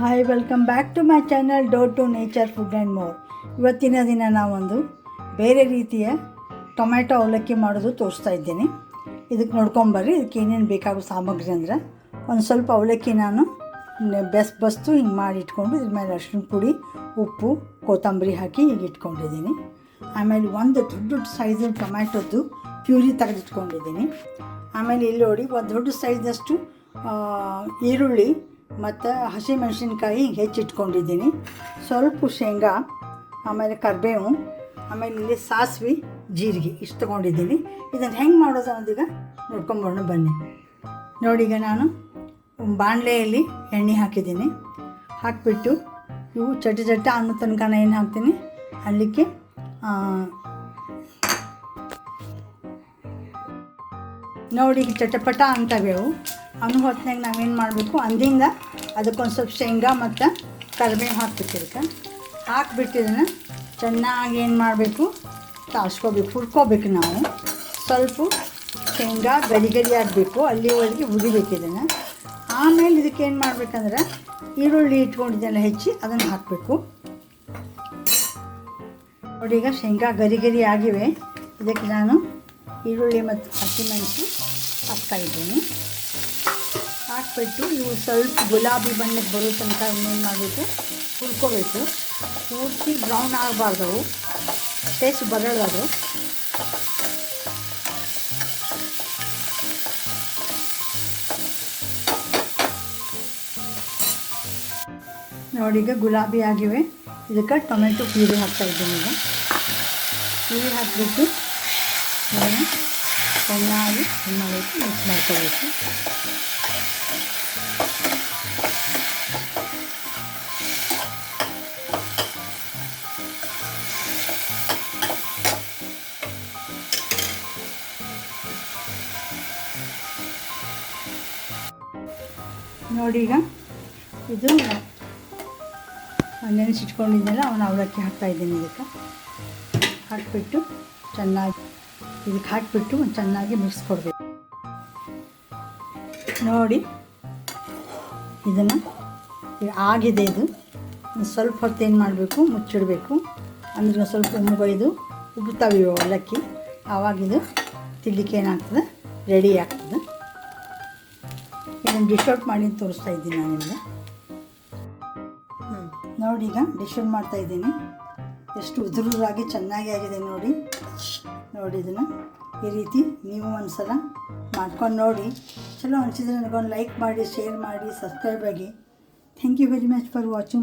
Hi, welcome back to my channel door to nature food and more. ಇವತ್ತಿನ ದಿನ ನಾವೊಂದು ಬೇರೆ ರೀತಿಯ ಟೊಮ್ಯಾಟೊ ಅವಲಕ್ಕಿ ಮಾಡೋದು ತೋರಿಸ್ತಾ ಇದ್ದೀನಿ. ಇದಕ್ಕೆ ನೋಡ್ಕೊಂಬರ್ರಿ. ಇದಕ್ಕೆ ಏನೇನು ಬೇಕಾಗೋ ಸಾಮಗ್ರಿ ಅಂದರೆ, ಒಂದು ಸ್ವಲ್ಪ ಅವಲಕ್ಕಿ ನಾನು ಬಸ್ತು ಹಿಂಗೆ ಮಾಡಿ ಇಟ್ಕೊಂಡು ಇದ್ರ ಮೇಲೆ ಅರಿಶಿನ ಪುಡಿ, ಉಪ್ಪು, ಕೊತ್ತಂಬರಿ ಹಾಕಿ ಈಗ ಇಟ್ಕೊಂಡಿದ್ದೀನಿ. ಆಮೇಲೆ ಒಂದು ದೊಡ್ಡ ಸೈಜ್ ಟೊಮ್ಯಾಟೊದ್ದು ಪ್ಯೂರಿ ತೆಗೆದಿಟ್ಕೊಂಡಿದ್ದೀನಿ. ಆಮೇಲೆ ಇಲ್ಲಿ ನೋಡಿ ಒಂದು ದೊಡ್ಡ ಸೈಜ್ದಷ್ಟು ಈರುಳ್ಳಿ ಮತ್ತು ಹಸಿಮೆಣಸಿನ್ಕಾಯಿ ಹೆಚ್ಚಿಟ್ಕೊಂಡಿದ್ದೀನಿ. ಸ್ವಲ್ಪ ಶೇಂಗಾ, ಆಮೇಲೆ ಕರಿಬೇವು, ಆಮೇಲೆ ಇಲ್ಲಿ ಸಾಸಿವೆ, ಜೀರಿಗೆ ಇಷ್ಟು ತೊಗೊಂಡಿದ್ದೀನಿ. ಇದನ್ನು ಹೆಂಗೆ ಮಾಡೋದು ಅನ್ನೋದೀಗ ನೋಡ್ಕೊಂಬರೋಣ ಬನ್ನಿ. ನೋಡಿ, ಈಗ ನಾನು ಬಾಣಲೆಯಲ್ಲಿ ಎಣ್ಣೆ ಹಾಕಿದ್ದೀನಿ. ಹಾಕಿಬಿಟ್ಟು ಇವು ಚಟ ಅನ್ನೋ ತನಕ ಏನು ಹಾಕ್ತೀನಿ ಅಲ್ಲಿಕ್ಕೆ ನೋಡಿ ಚಟಪಟ ಅಂತವೆ ಅವು. ಅನ್ನೋ ಹೊತ್ತಿನಾಗ ನಾವೇನು ಮಾಡಬೇಕು, ಅಂದಿಂದ ಅದಕ್ಕೊಂದು ಸ್ವಲ್ಪ ಶೇಂಗಾ ಮತ್ತು ಕರಿಬೇವು ಹಾಕ್ಬಿಟ್ಟಿರ್ಕ ಹಾಕಿಬಿಟ್ಟಿದ್ದನ್ನು ಚೆನ್ನಾಗಿ ಏನು ಮಾಡಬೇಕು, ತಾಳ್ಸ್ಕೋಬೇಕು, ಹುರ್ಕೋಬೇಕು. ನಾವು ಸ್ವಲ್ಪ ಶೇಂಗಾ ಗರಿ ಆಗಬೇಕು, ಅಲ್ಲಿವರೆಗೆ ಹುರಿಬೇಕು ಇದನ್ನು. ಆಮೇಲೆ ಇದಕ್ಕೆ ಏನು ಮಾಡಬೇಕಂದ್ರೆ ಈರುಳ್ಳಿ ಇಟ್ಕೊಂಡಿದ್ದೆಲ್ಲ ಹೆಚ್ಚಿ ಅದನ್ನು ಹಾಕಬೇಕು. ನೋಡಿ, ಈಗ ಶೇಂಗಾ ಗರಿ ಆಗಿವೆ. ಇದಕ್ಕೆ ನಾನು ಈರುಳ್ಳಿ ಮತ್ತು ಹಸಿಮೆಣಸು ಹಾಕ್ತಾಯಿದ್ದೀನಿ. ಹಾಕ್ಬಿಟ್ಟು ಇವು ಸ್ವಲ್ಪ ಗುಲಾಬಿ ಬಣ್ಣಕ್ಕೆ ಬರೋ ತನಕ ಏನು ಮಾಡಬೇಕು, ಹುರ್ಕೋಬೇಕು. ಪೂರ್ತಿ ಬ್ರೌನ್ ಆಗಬಾರ್ದವು, ಟೇಸ್ಟ್ ಬರಲ್ಲದು. ನೋಡಿ, ಈಗ ಗುಲಾಬಿ ಆಗಿವೆ. ಇದಕ್ಕೆ ಟೊಮೆಟೊ ಪ್ಯೂರಿ ಹಾಕ್ತಾಯಿದ್ದೀನಿ. ಈಗ ಪ್ಯೂರಿ ಹಾಕಿಬಿಟ್ಟು ಚೆನ್ನಾಗಿ ಮಾಡಬೇಕು, ಮಿಕ್ಸ್ ಮಾಡ್ಕೋಬೇಕು. ನೋಡಿ, ಈಗ ಇದು ನೆನೆಸಿಟ್ಕೊಂಡಿದ್ದೆಲ್ಲ ಅವನ ಅವಲಕ್ಕಿ ಹಾಕ್ತಾಯಿದ್ದೀನಿ. ಇದಕ್ಕೆ ಹಾಕಿಬಿಟ್ಟು ಚೆನ್ನಾಗಿ ಇದಕ್ಕೆ ಹಾಕಿಬಿಟ್ಟು ಚೆನ್ನಾಗಿ ಮಿಕ್ಸ್ ಕೊಡಬೇಕು. ನೋಡಿ, ಇದನ್ನು ಆಗಿದೆ. ಇದು ಸ್ವಲ್ಪ ಹೊತ್ತು ಏನು ಮಾಡಬೇಕು, ಮುಚ್ಚಿಡಬೇಕು. ಅಂದ್ರೆ ಸ್ವಲ್ಪ ಮುಗೊಯ್ದು ಉಬ್ಬುತ್ತಾವೆ ಅವಲಕ್ಕಿ. ಆವಾಗಿದು ತಿನ್ನಲಿಕ್ಕೆ ಏನಾಗ್ತದೆ, ರೆಡಿ ಆಗ್ತದೆ. ಇದನ್ನು ಡಿಶ್ ಔಟ್ ಮಾಡಿ ತೋರಿಸ್ತಾ ಇದ್ದೀನಿ ನಾನು ನಿಮಗೆ. ನೋಡಿ, ಈಗ ಡಿಶ್ ಔಟ್ ಮಾಡ್ತಾಯಿದ್ದೀನಿ. ಎಷ್ಟು ಉದುರಾಗಿ ಚೆನ್ನಾಗಿ ಆಗಿದೆ ನೋಡಿ. ಇದನ್ನು ಈ ರೀತಿ ನೀವು ಒಂದು ಸಲ ಮಾಡ್ಕೊಂಡು ನೋಡಿ. ಚಲೋ ಅನಿಸಿದ್ರೆ ನನಗೊಂದು ಲೈಕ್ ಮಾಡಿ, ಶೇರ್ ಮಾಡಿ, ಸಬ್ಸ್ಕ್ರೈಬ್ ಆಗಿ. Thank you very much for watching.